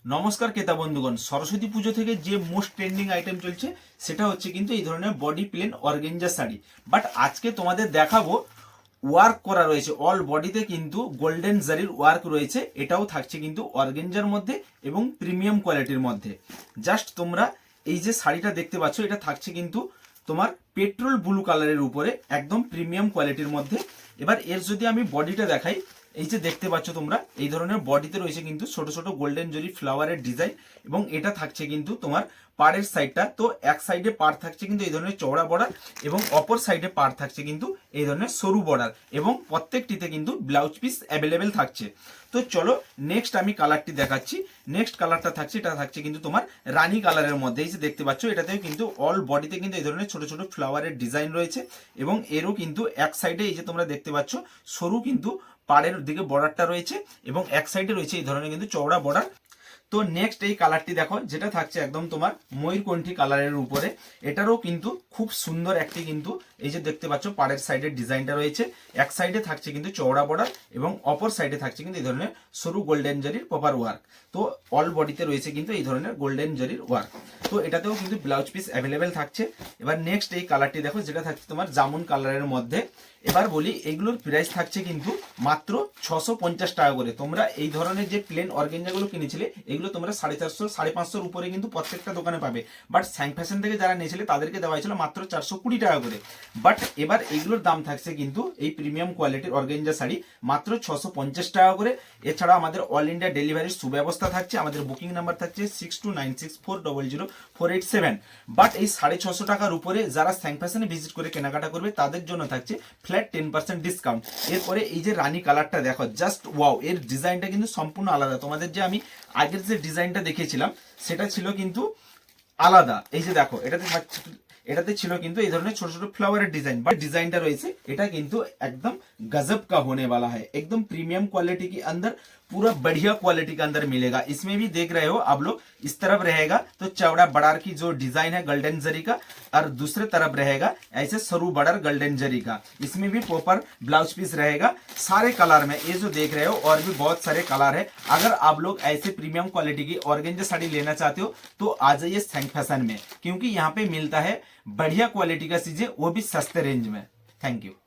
নমস্কার ক্রেতা বন্ধুগণ, সরস্বতী পুজো থেকে যে মোস্ট ট্রেন্ডিং আইটেম চলছে সেটা হচ্ছে কিন্তু এই ধরনের body plain organza sari. But আজকে তোমাদের দেখাবো ওয়ার্ক করা রয়েছে, অল বডিতে কিন্তু গোল্ডেন জারির ওয়ার্ক রয়েছে। এটাও থাকছে কিন্তু অর্গেঞ্জার মধ্যে এবং প্রিমিয়াম কোয়ালিটির মধ্যে। জাস্ট তোমরা এই যে শাড়িটা দেখতে পাচ্ছ, এটা থাকছে কিন্তু তোমার পেট্রোল ব্লু কালারের উপরে, একদম প্রিমিয়াম কোয়ালিটির মধ্যে। এবার এর যদি আমি বডিটা দেখাই, এই যে দেখতে পাচ্ছ তোমরা, এই ধরনের বডিতে রয়েছে কিন্তু ছোট ছোট গোল্ডেন জরি ফ্লাওয়ারের ডিজাইন এবং এটা থাকছে কিন্তু তোমার পাড়ের সাইডটা। তো এক সাইডে পাড় থাকছে কিন্তু এই ধরনের চওড়া বর্ডার এবং অপর সাইডে পাড় থাকছে কিন্তু এই ধরনের সরু বর্ডার এবং প্রত্যেকটিতে কিন্তু ব্লাউজ পিস অ্যাভেলেবেল থাকছে। তো চলো নেক্সট আমি কালারটি দেখাচ্ছি। নেক্সট কালারটা থাকছে, এটা থাকছে কিন্তু তোমার রানী কালারের মধ্যে। এই যে দেখতে পাচ্ছ, এটাতেও কিন্তু অল বডিতে কিন্তু এই ধরনের ছোট ছোট ফ্লাওয়ারের ডিজাইন রয়েছে এবং এরও কিন্তু এক সাইডে এই যে তোমরা দেখতে পাচ্ছ সরু কিন্তু পাড়ের দিকে বর্ডারটা রয়েছে এবং এক সাইডে রয়েছে এই ধরনের কিন্তু চওড়া বর্ডার। তো নেক্সট এই কালারটি দেখো, যেটা থাকছে একদম তোমার ময়ূরকণ্ঠী কালারের উপরে। এটারও কিন্তু খুব সুন্দর একটি কিন্তু এই যে দেখতে পাচ্ছ পাড়ের সাইডের ডিজাইনটা রয়েছে। এক সাইডে থাকছে কিন্তু চওড়া বর্ডার এবং অপর সাইডে থাকছে কিন্তু এই ধরনের সরু গোল্ডেন জারির প্রপার ওয়ার্ক। তো অল বডিতে রয়েছে কিন্তু এই ধরনের গোল্ডেন জারির ওয়ার্ক। তো এটাতেও কিন্তু ব্লাউজ পিস অ্যাভেলেবেল থাকছে। এবার নেক্সট এই কালারটি দেখো, যেটা থাকছে তোমার জামুন কালারের মধ্যে। এবার বলি, এগুলোর প্রাইস থাকছে কিন্তু মাত্র 650 টাকা করে। তোমরা এই ধরনের যে প্লেন অর্গেঞ্জাগুলো কিনেছিলে, এগুলো তোমরা 450 550 উপরে কিন্তু প্রত্যেকটা দোকানে পাবে। বাট স্যাং ফ্যাশন থেকে যারা নিয়েছিলে তাদেরকে দেওয়া হয়েছিল মাত্র 420 টাকা করে। বাট এবার এগুলোর দাম থাকছে কিন্তু এই প্রিমিয়াম কোয়ালিটির অর্গেঞ্জা শাড়ি মাত্র 650 টাকা করে। এছাড়া আমাদের অল ইন্ডিয়া ডেলিভারির সুব্যবস্থা থাকছে। আমাদের বুকিং নাম্বার থাকছে 6296400487। বাট এই 650 টাকার উপরে যারা স্যাং ফ্যাশনে ভিজিট করে কেনাকাটা করবে তাদের জন্য থাকছে ফ্ল্যাট 10% ডিসকাউন্ট। এরপরে এই যে রানী কালারটা দেখো, জাস্ট ওয়াও, এর ডিজাইনটা কিন্তু সম্পূর্ণ আলাদা। তোমাদের যে আমি আগের যে ডিজাইনটা দেখিয়েছিলাম সেটা ছিল কিন্তু আলাদা। এই যে দেখো, এটাতে ছিল কিন্তু এই ধরনের ছোট ছোট फ्लावरेर डिजाइन, बट डिजाइनটা রয়েছে এটা কিন্তু एकदम गजब का होने वाला है। एकदम प्रीमियम क्वालिटी के अंदर, पूरा बढ़िया क्वालिटी के अंदर मिलेगा। इसमें भी देख रहे हो आप लोग, इस तरफ रहेगा तो चौड़ा बड़ार की जो डिजाइन है गोल्डन जरी का, और दूसरे तरफ रहेगा ऐसे सरू बड़ार गोल्डन जरी का। इसमें भी प्रॉपर ब्लाउज पीस रहेगा सारे कलर में। ये जो देख रहे हो और भी बहुत सारे कलर है। अगर आप लोग ऐसे प्रीमियम क्वालिटी की ऑर्गेंजा साड़ी लेना चाहते हो तो आ जाइए सैंग फैशन में, क्योंकि यहाँ पे मिलता है बढ़िया क्वालिटी का चीजें, वो भी सस्ते रेंज में। Thank you.